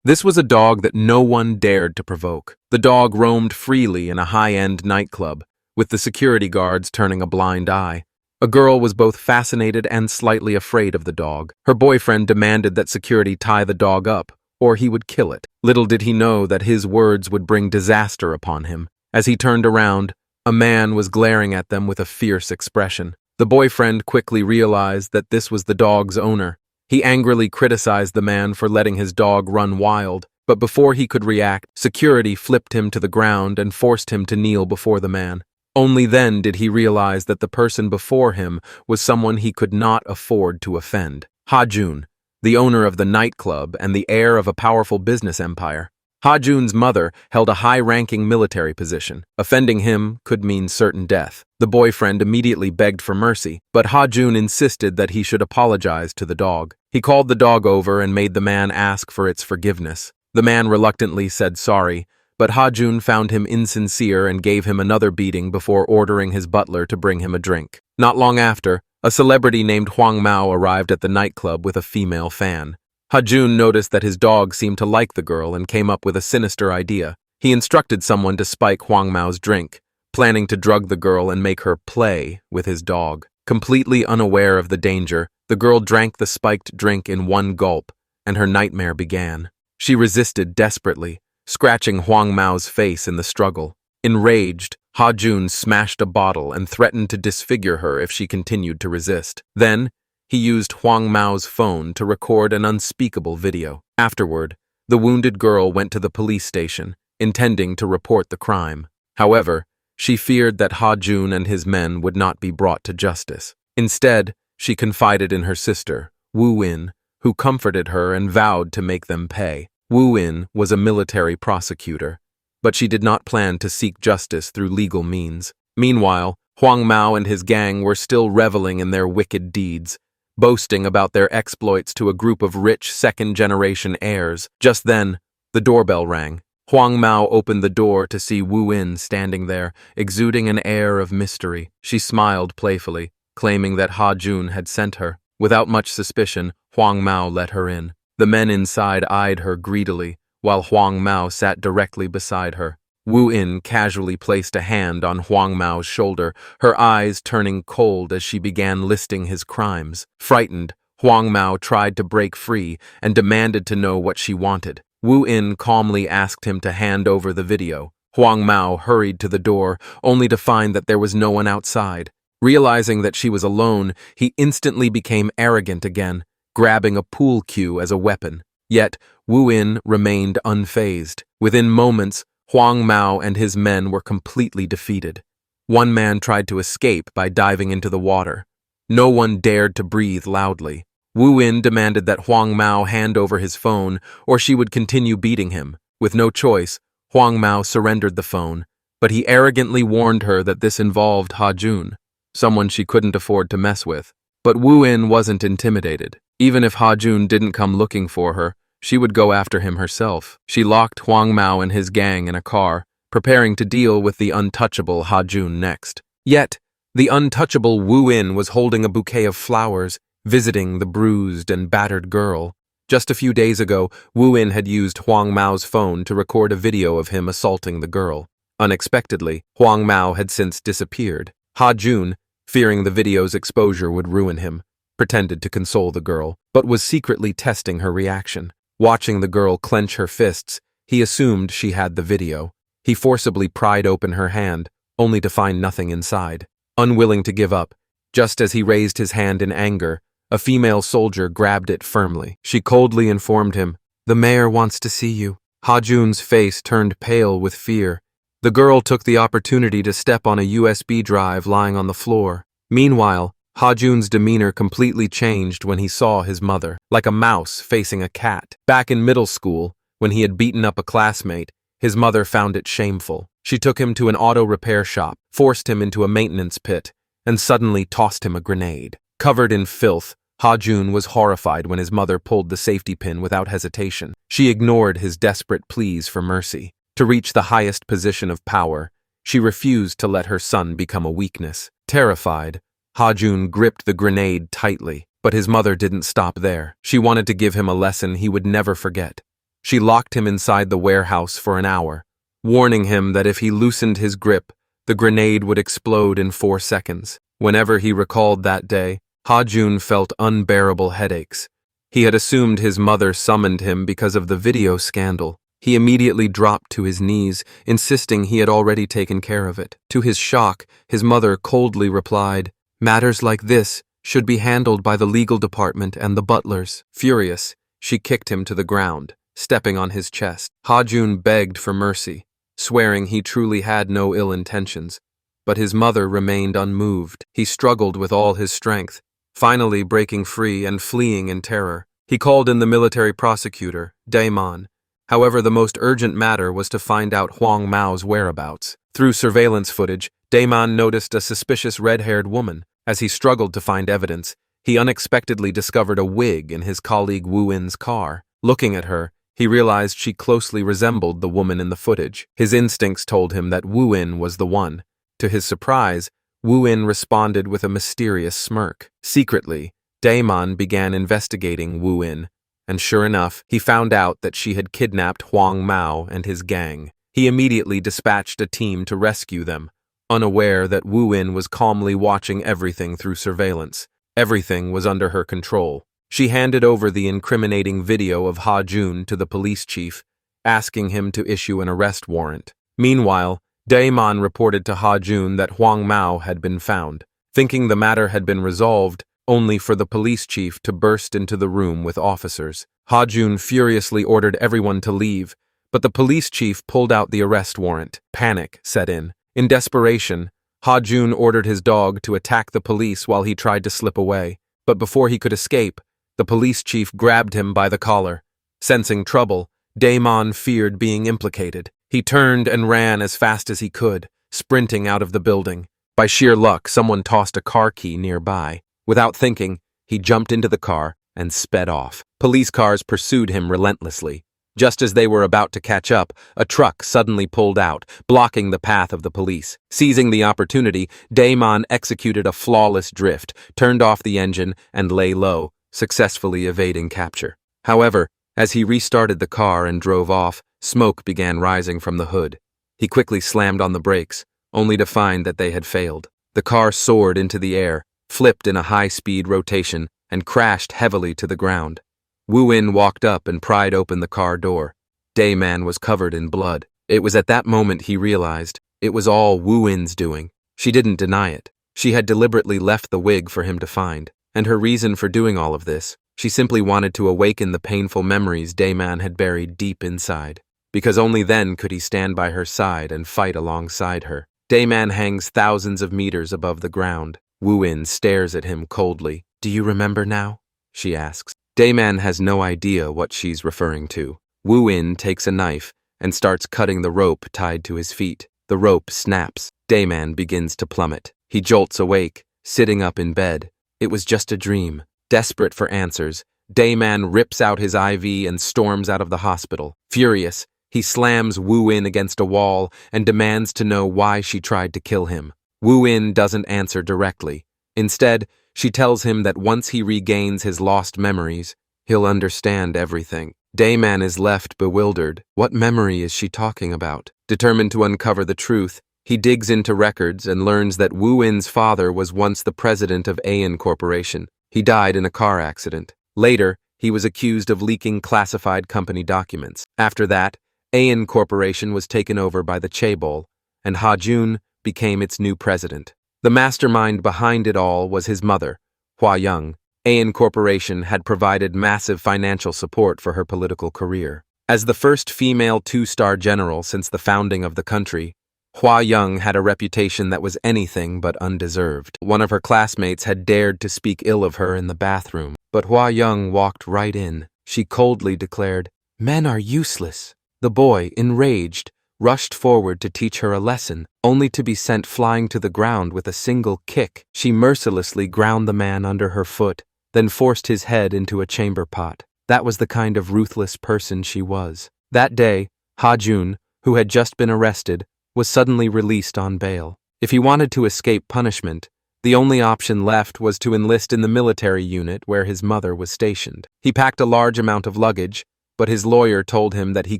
This was a dog that no one dared to provoke. The dog roamed freely in a high-end nightclub, with the security guards turning a blind eye. A girl was both fascinated and slightly afraid of the dog. Her boyfriend demanded that security tie the dog up, or he would kill it. Little did he know that his words would bring disaster upon him. As he turned around, a man was glaring at them with a fierce expression. The boyfriend quickly realized that this was the dog's owner. He angrily criticized the man for letting his dog run wild, but before he could react, security flipped him to the ground and forced him to kneel before the man. Only then did he realize that the person before him was someone he could not afford to offend. Ha-Jun, the owner of the nightclub and the heir of a powerful business empire. Ha-Jun's mother held a high-ranking military position. Offending him could mean certain death. The boyfriend immediately begged for mercy, but Ha-Jun insisted that he should apologize to the dog. He called the dog over and made the man ask for its forgiveness. The man reluctantly said sorry, but Ha-Jun found him insincere and gave him another beating before ordering his butler to bring him a drink. Not long after, a celebrity named Huang Mao arrived at the nightclub with a female fan. Ha-Jun noticed that his dog seemed to like the girl and came up with a sinister idea. He instructed someone to spike Huang Mao's drink, planning to drug the girl and make her play with his dog. Completely unaware of the danger, the girl drank the spiked drink in one gulp, and her nightmare began. She resisted desperately, scratching Huang Mao's face in the struggle. Enraged, Ha-Jun smashed a bottle and threatened to disfigure her if she continued to resist. Then, he used Huang Mao's phone to record an unspeakable video. Afterward, the wounded girl went to the police station, intending to report the crime. However, she feared that Ha-Jun and his men would not be brought to justice. Instead, she confided in her sister, Wu-In, who comforted her and vowed to make them pay. Wu-In was a military prosecutor, but she did not plan to seek justice through legal means. Meanwhile, Huang Mao and his gang were still reveling in their wicked deeds, boasting about their exploits to a group of rich second-generation heirs. Just then, the doorbell rang. Huang Mao opened the door to see Wu-In standing there, exuding an air of mystery. She smiled playfully, claiming that Ha-Jun had sent her. Without much suspicion, Huang Mao let her in. The men inside eyed her greedily, while Huang Mao sat directly beside her. Wu-In casually placed a hand on Huang Mao's shoulder, her eyes turning cold as she began listing his crimes. Frightened, Huang Mao tried to break free and demanded to know what she wanted. Wu-In calmly asked him to hand over the video. Huang Mao hurried to the door, only to find that there was no one outside. Realizing that she was alone, he instantly became arrogant again, grabbing a pool cue as a weapon. Yet, Wu-In remained unfazed. Within moments, Huang Mao and his men were completely defeated. One man tried to escape by diving into the water. No one dared to breathe loudly. Wu-In demanded that Huang Mao hand over his phone, or she would continue beating him. With no choice, Huang Mao surrendered the phone, but he arrogantly warned her that this involved Ha-Jun, someone she couldn't afford to mess with. But Wu-In wasn't intimidated. Even if Ha-Jun didn't come looking for her, she would go after him herself. She locked Huang Mao and his gang in a car, preparing to deal with the untouchable Ha-Jun next. Yet, the untouchable Wu-In was holding a bouquet of flowers, visiting the bruised and battered girl. Just a few days ago, Wu-In had used Huang Mao's phone to record a video of him assaulting the girl. Unexpectedly, Huang Mao had since disappeared. Ha-Jun, fearing the video's exposure would ruin him, pretended to console the girl, but was secretly testing her reaction. Watching the girl clench her fists, he assumed she had the video. He forcibly pried open her hand, only to find nothing inside. Unwilling to give up, just as he raised his hand in anger, a female soldier grabbed it firmly. She coldly informed him, "The mayor wants to see you." Ha-Jun's face turned pale with fear. The girl took the opportunity to step on a USB drive lying on the floor. Meanwhile, Ha-Jun's demeanor completely changed when he saw his mother, like a mouse facing a cat. Back in middle school, when he had beaten up a classmate, his mother found it shameful. She took him to an auto repair shop, forced him into a maintenance pit, and suddenly tossed him a grenade. Covered in filth, Ha-Jun was horrified when his mother pulled the safety pin without hesitation. She ignored his desperate pleas for mercy. To reach the highest position of power, she refused to let her son become a weakness. Terrified, Ha-Jun gripped the grenade tightly, but his mother didn't stop there. She wanted to give him a lesson he would never forget. She locked him inside the warehouse for an hour, warning him that if he loosened his grip, the grenade would explode in 4 seconds. Whenever he recalled that day, Ha-jun felt unbearable headaches. He had assumed his mother summoned him because of the video scandal. He immediately dropped to his knees, insisting he had already taken care of it. To his shock, his mother coldly replied, "Matters like this should be handled by the legal department and the butlers." Furious, she kicked him to the ground, stepping on his chest. Ha-jun begged for mercy, swearing he truly had no ill intentions, but his mother remained unmoved. He struggled with all his strength, finally breaking free and fleeing in terror. He called in the military prosecutor, Daemon. However, the most urgent matter was to find out Huang Mao's whereabouts. Through surveillance footage, Daemon noticed a suspicious red-haired woman. As he struggled to find evidence, he unexpectedly discovered a wig in his colleague Wu Yin's car. Looking at her, he realized she closely resembled the woman in the footage. His instincts told him that Wu Yin was the one. To his surprise, Wu Yin responded with a mysterious smirk. Secretly, Daemon began investigating Wu Yin, and sure enough, he found out that she had kidnapped Huang Mao and his gang. He immediately dispatched a team to rescue them, unaware that Wu Yin was calmly watching everything through surveillance. Everything was under her control. She handed over the incriminating video of Ha-jun to the police chief, asking him to issue an arrest warrant. Meanwhile, Daemon reported to Ha-jun that Huang Mao had been found, thinking the matter had been resolved, only for the police chief to burst into the room with officers. Ha-jun furiously ordered everyone to leave, but the police chief pulled out the arrest warrant. Panic set in. In desperation, Ha-jun ordered his dog to attack the police while he tried to slip away. But before he could escape, the police chief grabbed him by the collar. Sensing trouble, Daemon feared being implicated. He turned and ran as fast as he could, sprinting out of the building. By sheer luck, someone tossed a car key nearby. Without thinking, he jumped into the car and sped off. Police cars pursued him relentlessly. Just as they were about to catch up, a truck suddenly pulled out, blocking the path of the police. Seizing the opportunity, Daemon executed a flawless drift, turned off the engine, and lay low, successfully evading capture. However, as he restarted the car and drove off, smoke began rising from the hood. He quickly slammed on the brakes, only to find that they had failed. The car soared into the air, flipped in a high-speed rotation, and crashed heavily to the ground. Wu Yin walked up and pried open the car door. Daemon was covered in blood. It was at that moment he realized it was all Wu Yin's doing. She didn't deny it. She had deliberately left the wig for him to find. And her reason for doing all of this, she simply wanted to awaken the painful memories Daemon had buried deep inside. Because only then could he stand by her side and fight alongside her. Daemon hangs thousands of meters above the ground. Wu Yin stares at him coldly. "Do you remember now?" she asks. Daemon has no idea what she's referring to. Wu Yin takes a knife and starts cutting the rope tied to his feet. The rope snaps. Daemon begins to plummet. He jolts awake, sitting up in bed. It was just a dream. Desperate for answers, Daemon rips out his IV and storms out of the hospital. Furious, he slams Wu Yin against a wall and demands to know why she tried to kill him. Wu Yin doesn't answer directly. Instead, she tells him that once he regains his lost memories, he'll understand everything. Daemon is left bewildered. What memory is she talking about? Determined to uncover the truth, he digs into records and learns that Wu Yin's father was once the president of Aeon Corporation. He died in a car accident. Later, he was accused of leaking classified company documents. After that, Aeon Corporation was taken over by the Chaebol, and Ha-jun became its new president. The mastermind behind it all was his mother, Hua Young. Aeon Corporation had provided massive financial support for her political career. As the first female two-star general since the founding of the country, Hua Young had a reputation that was anything but undeserved. One of her classmates had dared to speak ill of her in the bathroom, but Hua Young walked right in. She coldly declared, "Men are useless." The boy, enraged, rushed forward to teach her a lesson, only to be sent flying to the ground with a single kick. She mercilessly ground the man under her foot, then forced his head into a chamber pot. That was the kind of ruthless person she was. That day, Ha-jun, who had just been arrested, was suddenly released on bail. If he wanted to escape punishment, the only option left was to enlist in the military unit where his mother was stationed. He packed a large amount of luggage, but his lawyer told him that he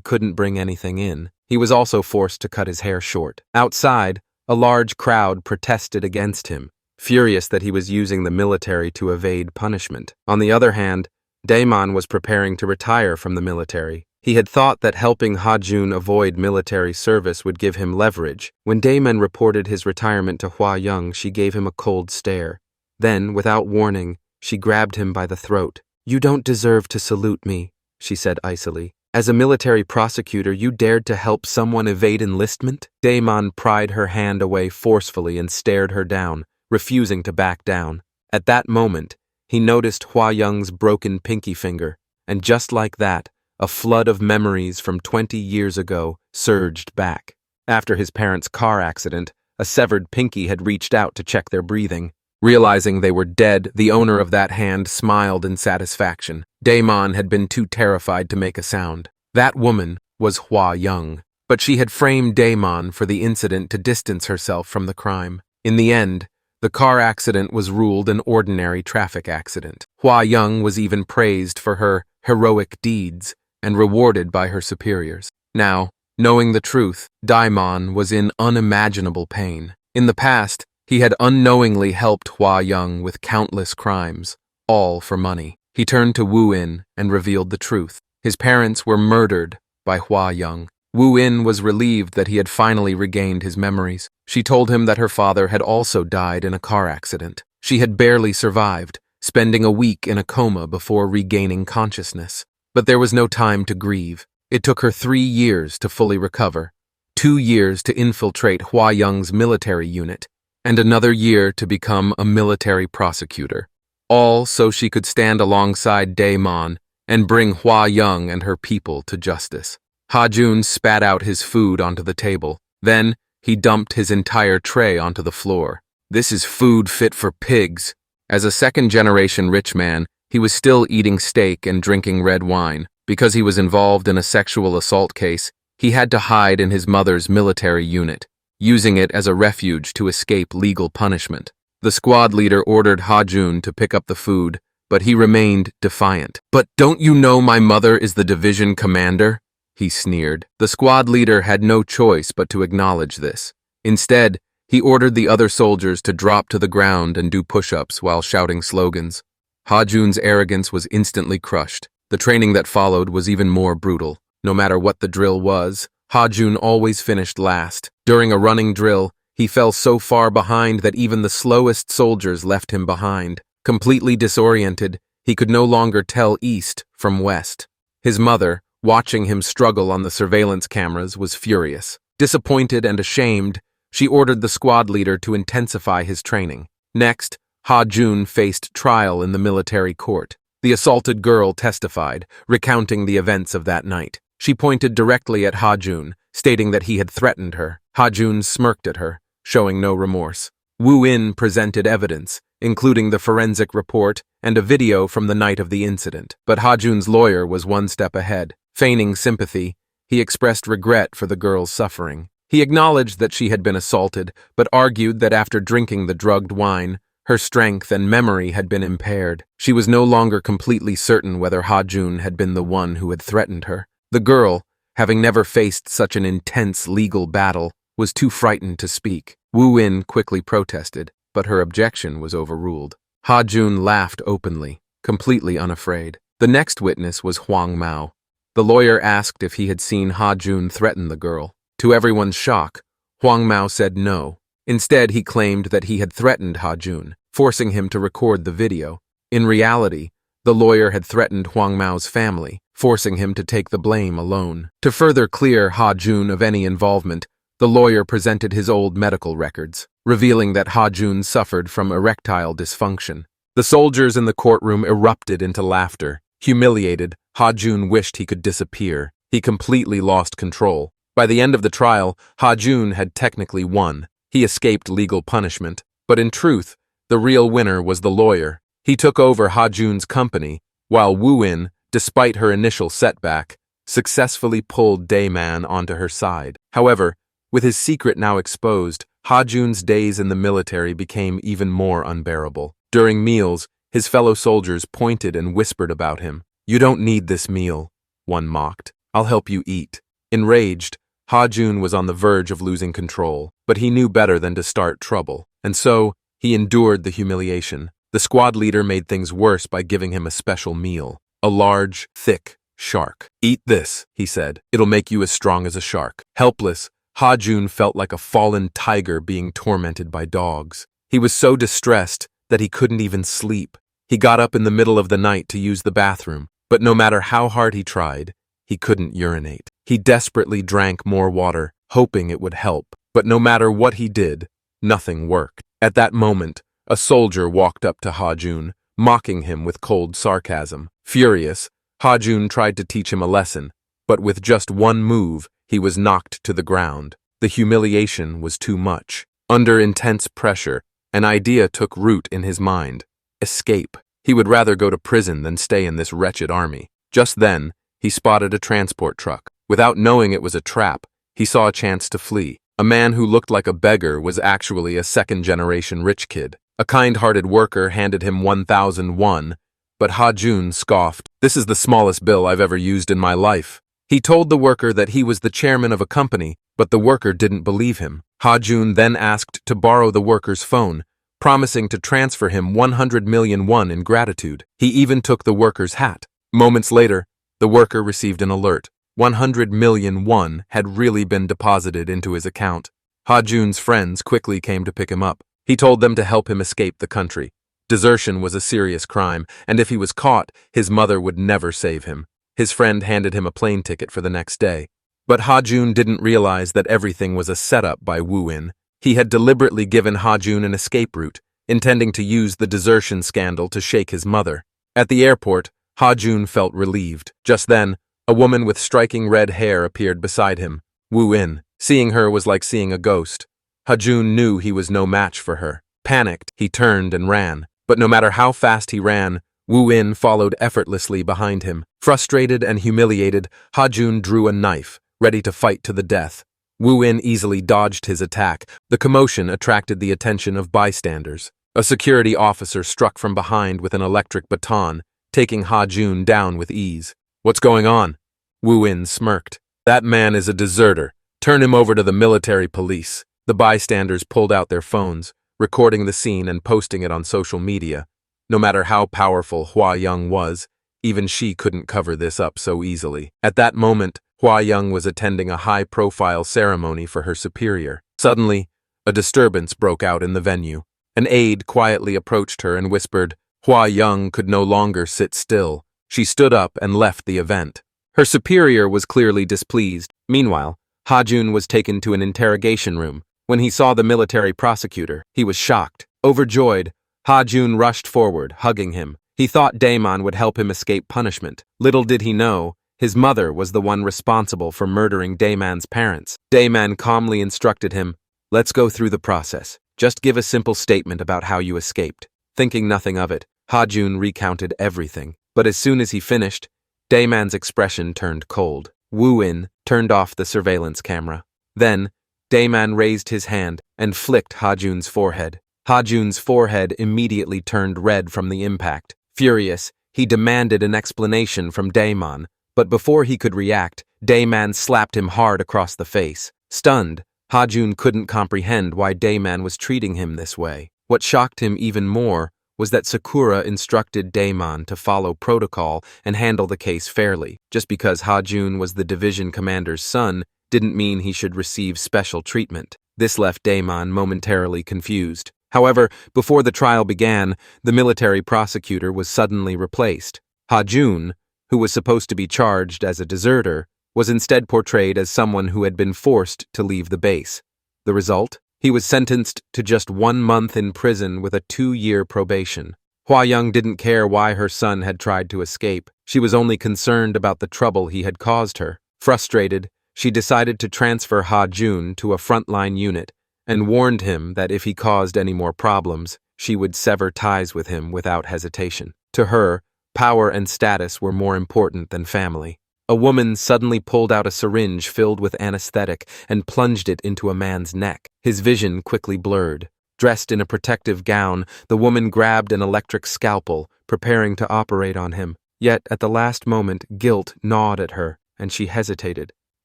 couldn't bring anything in. He was also forced to cut his hair short. Outside, a large crowd protested against him, furious that he was using the military to evade punishment. On the other hand, Daemon was preparing to retire from the military. He had thought that helping Ha-jun avoid military service would give him leverage. When Daemon reported his retirement to Hua Young, she gave him a cold stare. Then, without warning, she grabbed him by the throat. "You don't deserve to salute me," she said icily. "As a military prosecutor, you dared to help someone evade enlistment?" Daemon pried her hand away forcefully and stared her down, refusing to back down. At that moment, he noticed Hua Young's broken pinky finger, and just like that, a flood of memories from 20 years ago surged back. After his parents' car accident, a severed pinky had reached out to check their breathing. Realizing they were dead, the owner of that hand smiled in satisfaction. Daemon had been too terrified to make a sound. That woman was Hua Young, but she had framed Daemon for the incident to distance herself from the crime. In the end, the car accident was ruled an ordinary traffic accident. Hua Young was even praised for her heroic deeds and rewarded by her superiors. Now, knowing the truth, Daemon was in unimaginable pain. In the past, he had unknowingly helped Hua Young with countless crimes, all for money. He turned to Wu In and revealed the truth. His parents were murdered by Hua Young. Wu In was relieved that he had finally regained his memories. She told him that her father had also died in a car accident. She had barely survived, spending a week in a coma before regaining consciousness. But there was no time to grieve. It took her 3 years to fully recover, 2 years to infiltrate Hua Young's military unit, and another year to become a military prosecutor. All so she could stand alongside Daemon and bring Hua Young and her people to justice. Ha-jun spat out his food onto the table. Then, he dumped his entire tray onto the floor. "This is food fit for pigs." As a second-generation rich man, he was still eating steak and drinking red wine. Because he was involved in a sexual assault case, he had to hide in his mother's military unit, using it as a refuge to escape legal punishment. The squad leader ordered Ha-jun to pick up the food, but he remained defiant. "But don't you know my mother is the division commander?" he sneered. The squad leader had no choice but to acknowledge this. Instead, he ordered the other soldiers to drop to the ground and do push-ups while shouting slogans. Ha-jun's arrogance was instantly crushed. The training that followed was even more brutal. No matter what the drill was, Ha-jun always finished last. During a running drill, he fell so far behind that even the slowest soldiers left him behind. Completely disoriented, he could no longer tell east from west. His mother, watching him struggle on the surveillance cameras, was furious. Disappointed and ashamed, she ordered the squad leader to intensify his training. Next, Ha-jun faced trial in the military court. The assaulted girl testified, recounting the events of that night. She pointed directly at Ha-jun, stating that he had threatened her. Ha-jun smirked at her, showing no remorse. Wu In presented evidence, including the forensic report and a video from the night of the incident. But Ha-jun's lawyer was one step ahead. Feigning sympathy, he expressed regret for the girl's suffering. He acknowledged that she had been assaulted, but argued that after drinking the drugged wine, her strength and memory had been impaired. She was no longer completely certain whether Ha-jun had been the one who had threatened her. The girl, having never faced such an intense legal battle, was too frightened to speak. Wu In quickly protested, but her objection was overruled. Ha-jun laughed openly, completely unafraid. The next witness was Huang Mao. The lawyer asked if he had seen Ha-jun threaten the girl. To everyone's shock, Huang Mao said no. Instead, he claimed that he had threatened Ha-jun, forcing him to record the video. In reality, the lawyer had threatened Huang Mao's family, forcing him to take the blame alone. To further clear Ha-jun of any involvement, the lawyer presented his old medical records, revealing that Ha-jun suffered from erectile dysfunction. The soldiers in the courtroom erupted into laughter. Humiliated, Ha-jun wished he could disappear. He completely lost control. By the end of the trial, Ha-jun had technically won. He escaped legal punishment, but in truth, the real winner was the lawyer. He took over Ha-jun's company, while Wu In, despite her initial setback, successfully pulled Daemon onto her side. However, with his secret now exposed, Ha-jun's days in the military became even more unbearable. During meals, his fellow soldiers pointed and whispered about him. "You don't need this meal. one mocked. I'll help you eat. Enraged, Ha-jun was on the verge of losing control, but he knew better than to start trouble, and so he endured the humiliation. The squad leader made things worse by giving him a special meal, a large, thick shark. Eat this, he said. It'll make you as strong as a shark. Helpless, Ha-jun felt like a fallen tiger being tormented by dogs. He was so distressed that he couldn't even sleep. He got up in the middle of the night to use the bathroom, but no matter how hard he tried, he couldn't urinate. He desperately drank more water, hoping it would help, but no matter what he did, nothing worked. At that moment, a soldier walked up to Ha-jun, mocking him with cold sarcasm. Furious, Ha-jun tried to teach him a lesson, but with just one move, he was knocked to the ground. The humiliation was too much. Under intense pressure, an idea took root in his mind. Escape. He would rather go to prison than stay in this wretched army. Just then, he spotted a transport truck. Without knowing it was a trap, he saw a chance to flee. A man who looked like a beggar was actually a second-generation rich kid. A kind-hearted worker handed him 1,001, but Ha-jun scoffed. This is the smallest bill I've ever used in my life. He told the worker that he was the chairman of a company, but the worker didn't believe him. Ha-jun then asked to borrow the worker's phone, promising to transfer him 100 million won in gratitude. He even took the worker's hat. Moments later, the worker received an alert. 100 million won had really been deposited into his account. Ha-jun's friends quickly came to pick him up. He told them to help him escape the country. Desertion was a serious crime, and if he was caught, his mother would never save him. His friend handed him a plane ticket for the next day. But Ha-jun didn't realize that everything was a setup by Woo-in. He had deliberately given Ha-jun an escape route, intending to use the desertion scandal to shake his mother. At the airport, Ha-jun felt relieved. Just then, a woman with striking red hair appeared beside him. Woo-in. Seeing her was like seeing a ghost. Ha-jun knew he was no match for her. Panicked, he turned and ran. But no matter how fast he ran, Woo-in followed effortlessly behind him. Frustrated and humiliated, Ha-jun drew a knife, ready to fight to the death. Woo-in easily dodged his attack. The commotion attracted the attention of bystanders. A security officer struck from behind with an electric baton, taking Ha-jun down with ease. What's going on? Woo-in smirked. That man is a deserter. Turn him over to the military police. The bystanders pulled out their phones, recording the scene and posting it on social media. No matter how powerful Hua-young was, even she couldn't cover this up so easily. At that moment, Hua-young was attending a high-profile ceremony for her superior. Suddenly, a disturbance broke out in the venue. An aide quietly approached her and whispered. Hua-young could no longer sit still. She stood up and left the event. Her superior was clearly displeased. Meanwhile, Ha-jun was taken to an interrogation room. When he saw the military prosecutor, he was shocked. Overjoyed, Ha-jun rushed forward, hugging him. He thought Daemon would help him escape punishment. Little did he know, his mother was the one responsible for murdering Daemon's parents. Daemon calmly instructed him, "Let's go through the process. Just give a simple statement about how you escaped." Thinking nothing of it, Ha-jun recounted everything. But as soon as he finished, Daemon's expression turned cold. Woo-in turned off the surveillance camera. Then, Daemon raised his hand and flicked Ha-jun's forehead. Ha-jun's forehead immediately turned red from the impact. Furious, he demanded an explanation from Daemon, but before he could react, Daemon slapped him hard across the face. Stunned, Ha-jun couldn't comprehend why Daemon was treating him this way. What shocked him even more was that Sakura instructed Daemon to follow protocol and handle the case fairly. Just because Ha-jun was the division commander's son didn't mean he should receive special treatment. This left Daemon momentarily confused. However, before the trial began, the military prosecutor was suddenly replaced. Ha-jun, who was supposed to be charged as a deserter, was instead portrayed as someone who had been forced to leave the base. The result? He was sentenced to just 1 month in prison with a 2-year probation. Hua-young didn't care why her son had tried to escape. She was only concerned about the trouble he had caused her. Frustrated, she decided to transfer Ha-jun to a frontline unit and warned him that if he caused any more problems, she would sever ties with him without hesitation. To her, power and status were more important than family. A woman suddenly pulled out a syringe filled with anesthetic and plunged it into a man's neck. His vision quickly blurred. Dressed in a protective gown, the woman grabbed an electric scalpel, preparing to operate on him. Yet, at the last moment, guilt gnawed at her, and she hesitated.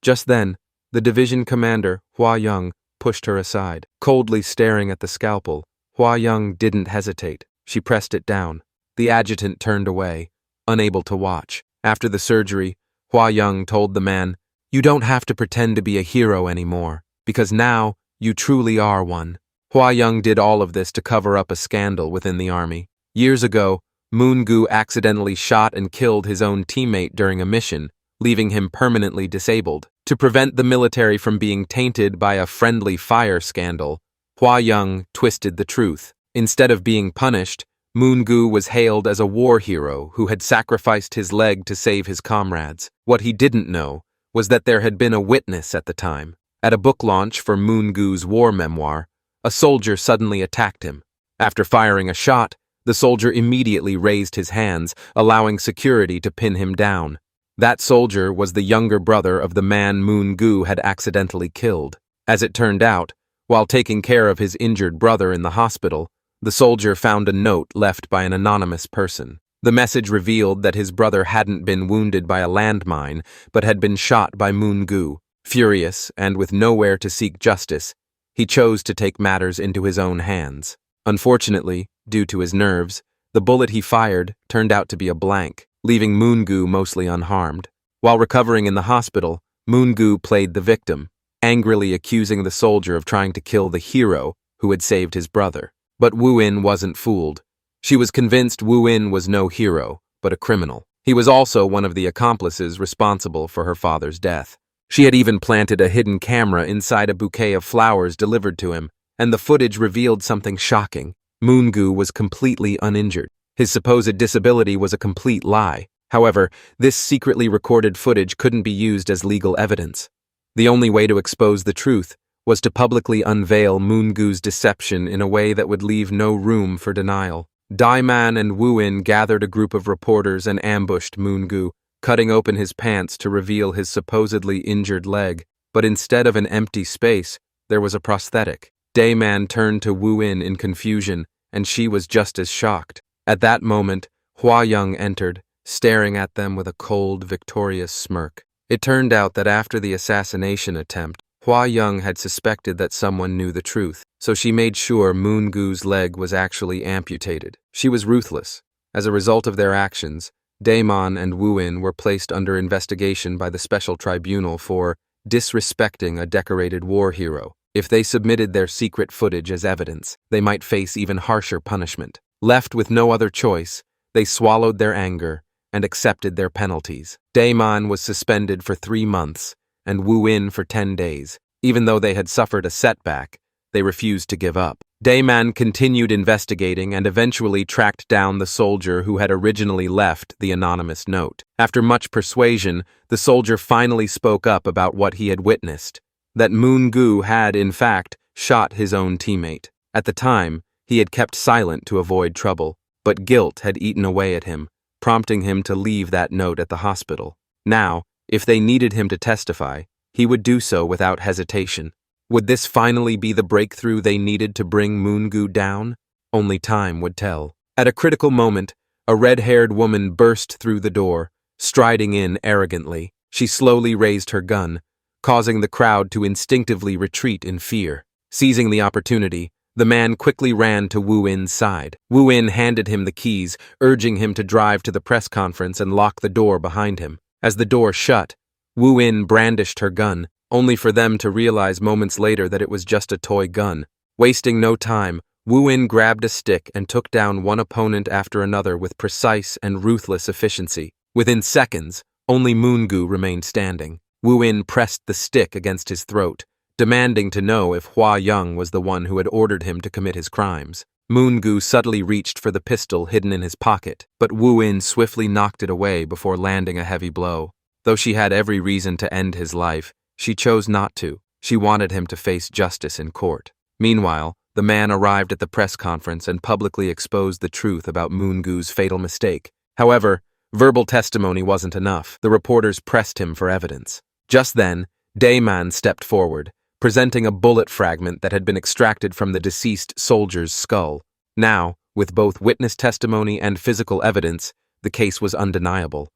Just then, the division commander, Hua Young, pushed her aside. Coldly staring at the scalpel, Hua Young didn't hesitate. She pressed it down. The adjutant turned away, unable to watch. After the surgery, Hua Young told the man, "You don't have to pretend to be a hero anymore, because now you truly are one." Hua Young did all of this to cover up a scandal within the army. Years ago, Moon-gu accidentally shot and killed his own teammate during a mission, leaving him permanently disabled. To prevent the military from being tainted by a friendly fire scandal, Hua Young twisted the truth. Instead of being punished, Moon-gu was hailed as a war hero who had sacrificed his leg to save his comrades. What he didn't know was that there had been a witness at the time. At a book launch for Moon-gu's war memoir, a soldier suddenly attacked him. After firing a shot, the soldier immediately raised his hands, allowing security to pin him down. That soldier was the younger brother of the man Moon-gu had accidentally killed. As it turned out, while taking care of his injured brother in the hospital, the soldier found a note left by an anonymous person. The message revealed that his brother hadn't been wounded by a landmine, but had been shot by Moon-gu. Furious, and with nowhere to seek justice, he chose to take matters into his own hands. Unfortunately, due to his nerves, the bullet he fired turned out to be a blank, leaving Moon-gu mostly unharmed. While recovering in the hospital, Moon-gu played the victim, angrily accusing the soldier of trying to kill the hero who had saved his brother. But Wu-in wasn't fooled. She was convinced Wu-in was no hero, but a criminal. He was also one of the accomplices responsible for her father's death. She had even planted a hidden camera inside a bouquet of flowers delivered to him, and the footage revealed something shocking. Moon-gu was completely uninjured. His supposed disability was a complete lie. However, this secretly recorded footage couldn't be used as legal evidence. The only way to expose the truth was to publicly unveil Moon-gu's deception in a way that would leave no room for denial. Daiman and Wu-in gathered a group of reporters and ambushed Moon-gu, cutting open his pants to reveal his supposedly injured leg. But instead of an empty space, there was a prosthetic. Daiman turned to Wu-in in confusion, and she was just as shocked. At that moment, Hua Young entered, staring at them with a cold, victorious smirk. It turned out that after the assassination attempt, Hua Young had suspected that someone knew the truth, so she made sure Moon-gu's leg was actually amputated. She was ruthless. As a result of their actions, Daiman and Wu-in were placed under investigation by the special tribunal for disrespecting a decorated war hero. If they submitted their secret footage as evidence, they might face even harsher punishment. Left with no other choice, they swallowed their anger and accepted their penalties. Daiman was suspended for 3 months, and Wu-in for 10 days. Even though they had suffered a setback, they refused to give up. Daiman continued investigating and eventually tracked down the soldier who had originally left the anonymous note. After much persuasion, the soldier finally spoke up about what he had witnessed, that Moon-gu had, in fact, shot his own teammate. At the time, he had kept silent to avoid trouble, but guilt had eaten away at him, prompting him to leave that note at the hospital. Now, if they needed him to testify, he would do so without hesitation. Would this finally be the breakthrough they needed to bring Moon-gu down? Only time would tell. At a critical moment, a red-haired woman burst through the door, striding in arrogantly. She slowly raised her gun, causing the crowd to instinctively retreat in fear. Seizing the opportunity, the man quickly ran to Wu-in's side. Wu-in handed him the keys, urging him to drive to the press conference and lock the door behind him. As the door shut, Wu-in brandished her gun, only for them to realize moments later that it was just a toy gun. Wasting no time, Wu-in grabbed a stick and took down one opponent after another with precise and ruthless efficiency. Within seconds, only Moon-gu remained standing. Wu-in pressed the stick against his throat, demanding to know if Hua Young was the one who had ordered him to commit his crimes. Moon-gu subtly reached for the pistol hidden in his pocket, but Wu-in swiftly knocked it away before landing a heavy blow. Though she had every reason to end his life, she chose not to. She wanted him to face justice in court. Meanwhile, the man arrived at the press conference and publicly exposed the truth about Moon-gu's fatal mistake. However, verbal testimony wasn't enough. The reporters pressed him for evidence. Just then, Daiman stepped forward, presenting a bullet fragment that had been extracted from the deceased soldier's skull. Now, with both witness testimony and physical evidence, the case was undeniable.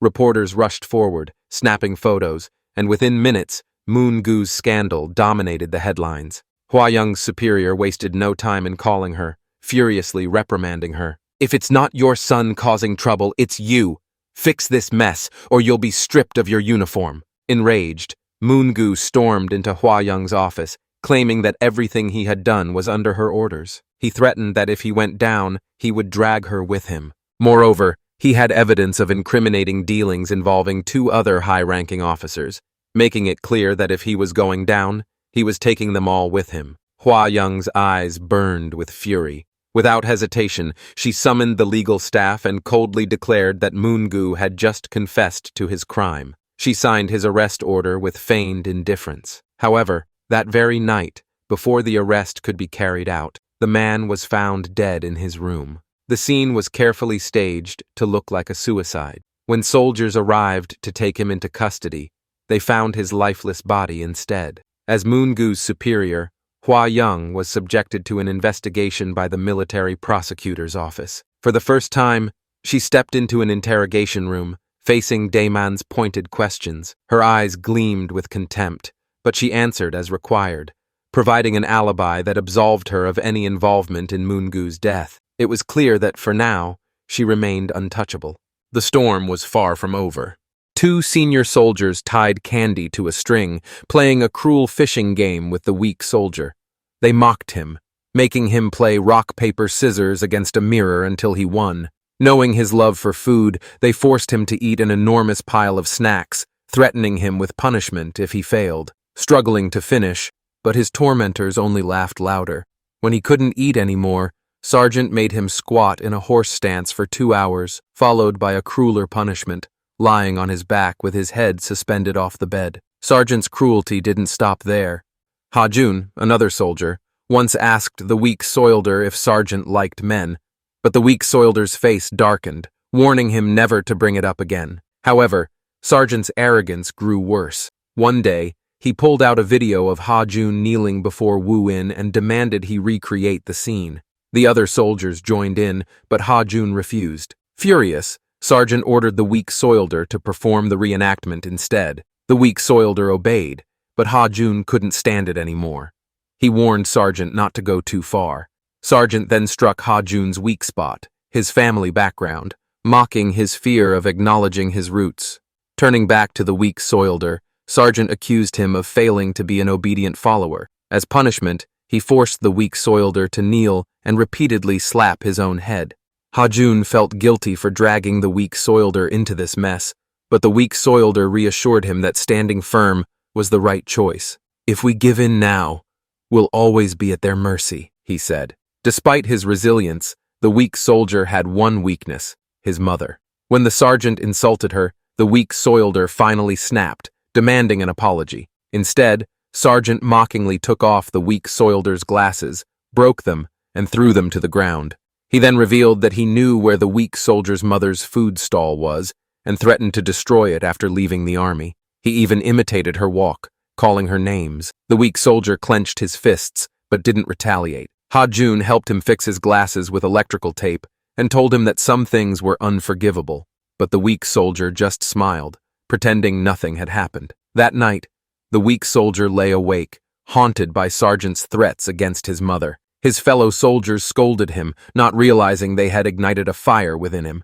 Reporters rushed forward, snapping photos, and within minutes, Moon Gu's scandal dominated the headlines. Hua Young's superior wasted no time in calling her, furiously reprimanding her. "If it's not your son causing trouble, it's you. Fix this mess, or you'll be stripped of your uniform." Enraged, Moon Gu stormed into Hua Young's office, claiming that everything he had done was under her orders. He threatened that if he went down, he would drag her with him. Moreover, he had evidence of incriminating dealings involving 2 other high-ranking officers, making it clear that if he was going down, he was taking them all with him. Hua Young's eyes burned with fury. Without hesitation, she summoned the legal staff and coldly declared that Moon Gu had just confessed to his crime. She signed his arrest order with feigned indifference. However, that very night, before the arrest could be carried out, the man was found dead in his room. The scene was carefully staged to look like a suicide. When soldiers arrived to take him into custody, they found his lifeless body instead. As Moon Gu's superior, Hua Young was subjected to an investigation by the military prosecutor's office. For the first time, she stepped into an interrogation room, facing Daeman's pointed questions. Her eyes gleamed with contempt, but she answered as required, providing an alibi that absolved her of any involvement in Moon Gu's death. It was clear that, for now, she remained untouchable. The storm was far from over. 2 senior soldiers tied Candy to a string, playing a cruel fishing game with the weak soldier. They mocked him, making him play rock, paper, scissors against a mirror until he won. Knowing his love for food, they forced him to eat an enormous pile of snacks, threatening him with punishment if he failed. Struggling to finish, but his tormentors only laughed louder. When he couldn't eat anymore, Sergeant made him squat in a horse stance for 2 hours, followed by a crueler punishment, lying on his back with his head suspended off the bed. Sergeant's cruelty didn't stop there. Ha Jun, another soldier, once asked the weak soldier if Sergeant liked men, but the weak soldier's face darkened, warning him never to bring it up again. However, Sergeant's arrogance grew worse. One day, he pulled out a video of Ha Jun kneeling before Wu In and demanded he recreate the scene. The other soldiers joined in, but Ha Jun refused. Furious, Sergeant ordered the weak soldier to perform the reenactment instead. The weak soldier obeyed, but Ha Jun couldn't stand it anymore. He warned Sergeant not to go too far. Sergeant then struck Ha Jun's weak spot, his family background, mocking his fear of acknowledging his roots. Turning back to the weak soldier, Sergeant accused him of failing to be an obedient follower. As punishment, he forced the weak soldier to kneel and repeatedly slap his own head. Ha Jun felt guilty for dragging the weak soldier into this mess, but the weak soldier reassured him that standing firm was the right choice. "If we give in now, we'll always be at their mercy," he said. Despite his resilience, the weak soldier had one weakness: his mother. When the sergeant insulted her, the weak soldier finally snapped, demanding an apology. Instead, Sergeant mockingly took off the weak soldier's glasses, broke them, and threw them to the ground. He then revealed that he knew where the weak soldier's mother's food stall was and threatened to destroy it after leaving the army. He even imitated her walk, calling her names. The weak soldier clenched his fists, but didn't retaliate. Ha Jun helped him fix his glasses with electrical tape and told him that some things were unforgivable, but the weak soldier just smiled, pretending nothing had happened. That night, the weak soldier lay awake, haunted by Sergeant's threats against his mother. His fellow soldiers scolded him, not realizing they had ignited a fire within him.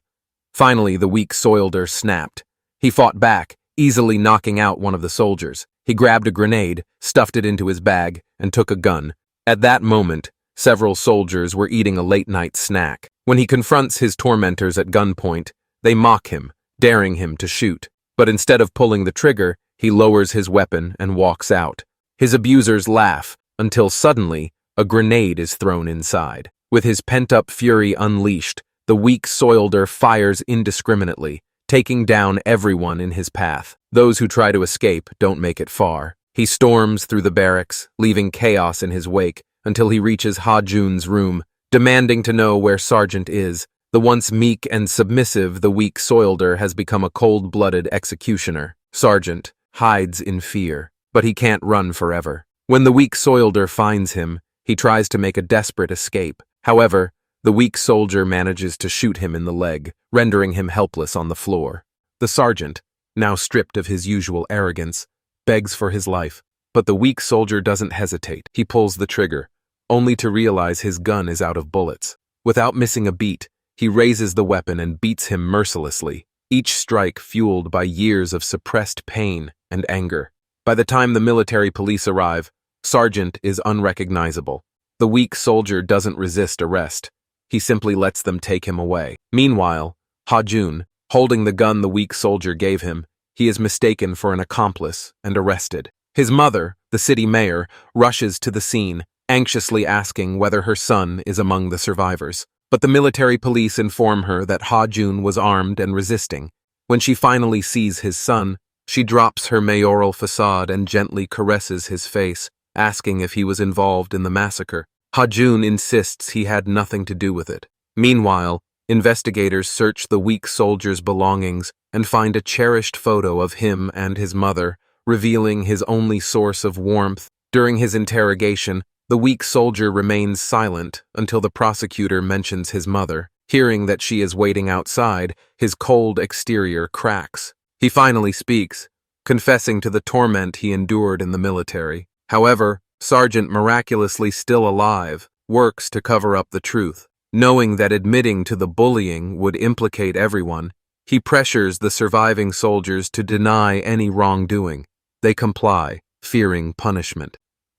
Finally, the weak soldier snapped. He fought back, easily knocking out one of the soldiers. He grabbed a grenade, stuffed it into his bag, and took a gun. At that moment, several soldiers were eating a late-night snack. When he confronts his tormentors at gunpoint, they mock him, daring him to shoot. But instead of pulling the trigger, he lowers his weapon and walks out. His abusers laugh, until suddenly, a grenade is thrown inside. With his pent-up fury unleashed, the weak soldier fires indiscriminately, taking down everyone in his path. Those who try to escape don't make it far. He storms through the barracks, leaving chaos in his wake, until he reaches Ha Jun's room, demanding to know where Sergeant is. The once meek and submissive, the weak soldier has become a cold-blooded executioner. Sergeant hides in fear, but he can't run forever. When the weak soldier finds him, he tries to make a desperate escape. However, The weak soldier manages to shoot him in the leg, rendering him helpless on the floor. The sergeant, now stripped of his usual arrogance, begs for his life, but the weak soldier doesn't hesitate. He pulls the trigger, only to realize his gun is out of bullets. Without missing a beat, he raises the weapon and beats him mercilessly, each strike fueled by years of suppressed pain and anger. By the time the military police arrive, Sergeant is unrecognizable. The weak soldier doesn't resist arrest. He simply lets them take him away. Meanwhile, Ha-jun, holding the gun the weak soldier gave him, he is mistaken for an accomplice and arrested. His mother, the city mayor, rushes to the scene, anxiously asking whether her son is among the survivors. But the military police inform her that Ha-jun was armed and resisting. When she finally sees his son, she drops her mayoral facade and gently caresses his face, asking if he was involved in the massacre. Ha-jun insists he had nothing to do with it. Meanwhile, investigators search the weak soldier's belongings and find a cherished photo of him and his mother, revealing his only source of warmth. During his interrogation, the weak soldier remains silent until the prosecutor mentions his mother. Hearing that she is waiting outside, his cold exterior cracks. He finally speaks, confessing to the torment he endured in the military. However, Sergeant, miraculously still alive, works to cover up the truth. Knowing that admitting to the bullying would implicate everyone, he pressures the surviving soldiers to deny any wrongdoing. They comply, fearing punishment.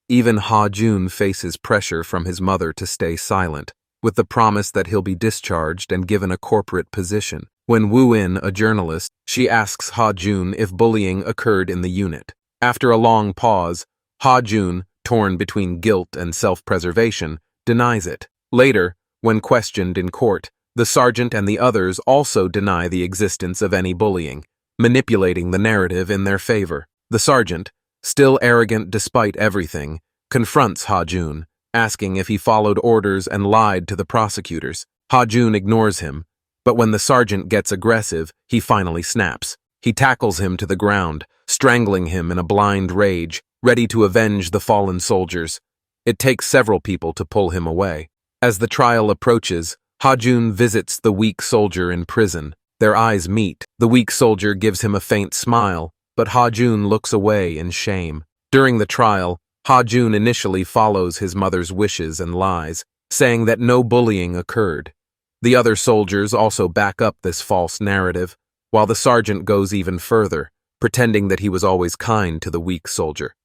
Even Ha-jun faces pressure from his mother to stay silent, with the promise that he'll be discharged and given a corporate position. When Woo-in, a journalist, she asks Ha-jun if bullying occurred in the unit. After a long pause, Ha-jun, torn between guilt and self-preservation, denies it. Later, when questioned in court, the sergeant and the others also deny the existence of any bullying, manipulating the narrative in their favor. The sergeant, still arrogant despite everything, confronts Ha-jun, asking if he followed orders and lied to the prosecutors. Ha-jun ignores him, but when the sergeant gets aggressive, he finally snaps. He tackles him to the ground, strangling him in a blind rage, ready to avenge the fallen soldiers. It takes several people to pull him away. As the trial approaches, Ha-jun visits the weak soldier in prison. Their eyes meet. The weak soldier gives him a faint smile, but Ha-jun looks away in shame. During the trial, Ha-jun initially follows his mother's wishes and lies, saying that no bullying occurred. The other soldiers also back up this false narrative, while the sergeant goes even further, pretending that he was always kind to the weak soldier.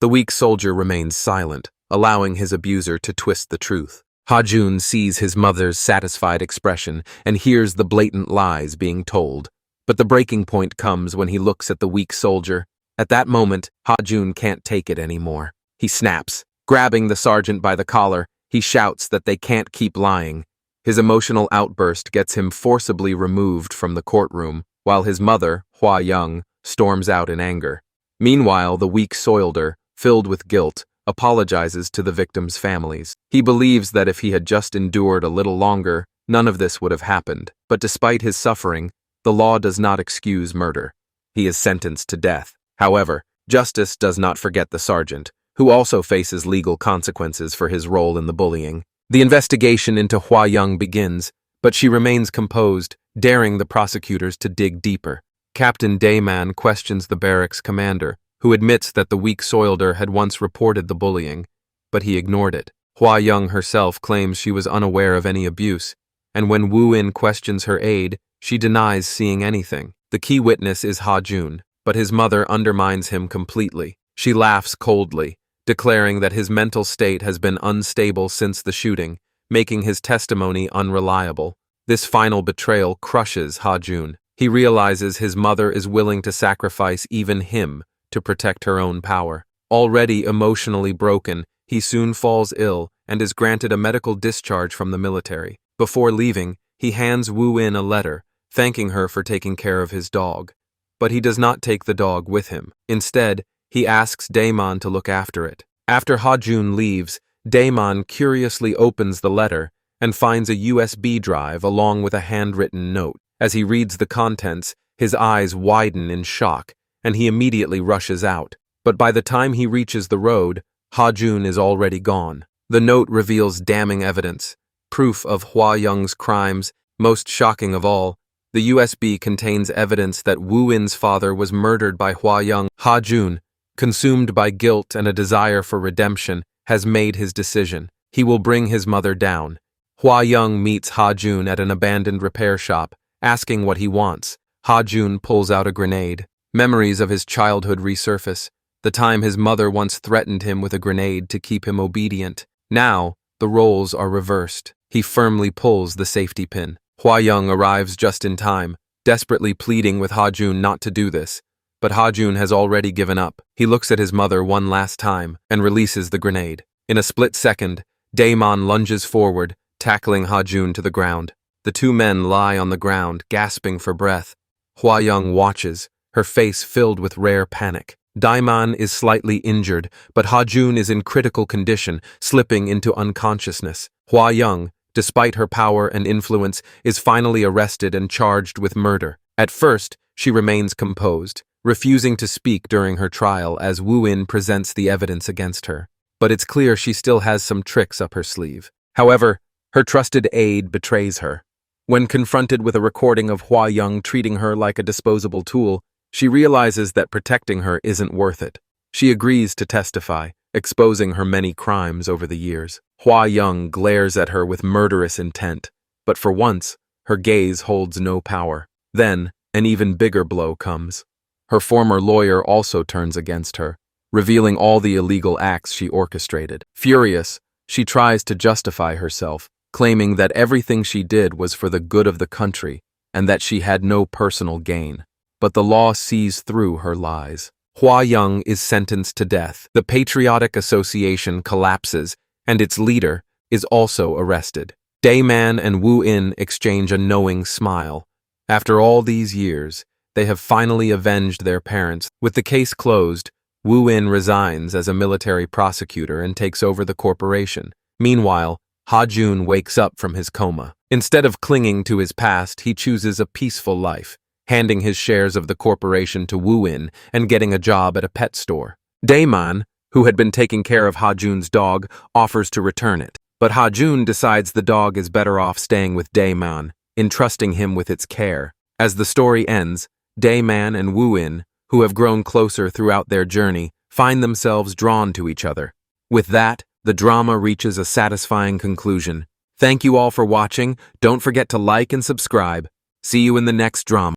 The weak soldier remains silent, allowing his abuser to twist the truth. Ha-jun sees his mother's satisfied expression and hears the blatant lies being told. But the breaking point comes when he looks at the weak soldier. At that moment, Ha-jun can't take it anymore. He snaps. Grabbing the sergeant by the collar, he shouts that they can't keep lying. His emotional outburst gets him forcibly removed from the courtroom, while his mother, Hwa-young, storms out in anger. Meanwhile, the weak soldier, filled with guilt, apologizes to the victims' families. He believes that if he had just endured a little longer, none of this would have happened. But despite his suffering, the law does not excuse murder. He is sentenced to death. However, justice does not forget the sergeant, who also faces legal consequences for his role in the bullying. The investigation into Hwa-young begins, but she remains composed, daring the prosecutors to dig deeper. Captain Dayman questions the barracks commander, who admits that the weak soldier had once reported the bullying, but he ignored it. Hwa-young herself claims she was unaware of any abuse, and when Woo-in questions her aide, she denies seeing anything. The key witness is Ha-jun, but his mother undermines him completely. She laughs coldly, declaring that his mental state has been unstable since the shooting, making his testimony unreliable. This final betrayal crushes Ha-jun. He realizes his mother is willing to sacrifice even him to protect her own power. Already emotionally broken, he soon falls ill and is granted a medical discharge from the military. Before leaving, he hands Woo-in a letter, thanking her for taking care of his dog. But he does not take the dog with him. Instead, he asks Daemon to look after it. After Ha-jun leaves, Daemon curiously opens the letter and finds a USB drive along with a handwritten note. As he reads the contents, his eyes widen in shock, and he immediately rushes out. But by the time he reaches the road, Ha-jun is already gone. The note reveals damning evidence. proof of Hua Yung's crimes. Most shocking of all, the USB contains evidence that Wu Yin's father was murdered by Hua Yung. Ha Jun, consumed by guilt and a desire for redemption, has made his decision. He will bring his mother down. Hua Yung meets Ha Jun at an abandoned repair shop, asking what he wants. Ha Jun pulls out a grenade. Memories of his childhood resurface, the time his mother once threatened him with a grenade to keep him obedient. Now, the roles are reversed. He firmly pulls the safety pin. Hua Yung arrives just in time, desperately pleading with Ha Jun not to do this. But Ha Jun has already given up. He looks at his mother one last time and releases the grenade. In a split second, Daemon lunges forward, tackling Ha Jun to the ground. The two men lie on the ground, gasping for breath. Hua Yung watches, her face filled with rare panic. Daemon is slightly injured, but Ha Jun is in critical condition, slipping into unconsciousness. Hua Yung, despite her power and influence, is finally arrested and charged with murder. At first, she remains composed, refusing to speak during her trial as Wu Yin presents the evidence against her. But it's clear she still has some tricks up her sleeve. However, her trusted aide betrays her. When confronted with a recording of Hua Yung treating her like a disposable tool, she realizes that protecting her isn't worth it. She agrees to testify, exposing her many crimes over the years. Hua Yung glares at her with murderous intent, but for once, her gaze holds no power. Then, an even bigger blow comes. Her former lawyer also turns against her, revealing all the illegal acts she orchestrated. Furious, she tries to justify herself, claiming that everything she did was for the good of the country and that she had no personal gain. But the law sees through her lies. Hua Yung is sentenced to death. The Patriotic Association collapses, and its leader is also arrested. Daemon and Wu Yin exchange a knowing smile. After all these years, they have finally avenged their parents. With the case closed, Wu Yin resigns as a military prosecutor and takes over the corporation. Meanwhile, Ha Jun wakes up from his coma. Instead of clinging to his past, he chooses a peaceful life, handing his shares of the corporation to Wu Yin and getting a job at a pet store. Daemon, who had been taking care of Ha Jun's dog, offers to return it. But Ha Jun decides the dog is better off staying with Daemon, entrusting him with its care. As the story ends, Daemon and Wu Yin, who have grown closer throughout their journey, find themselves drawn to each other. With that, the drama reaches a satisfying conclusion. Thank you all for watching. Don't forget to like and subscribe. See you in the next drama.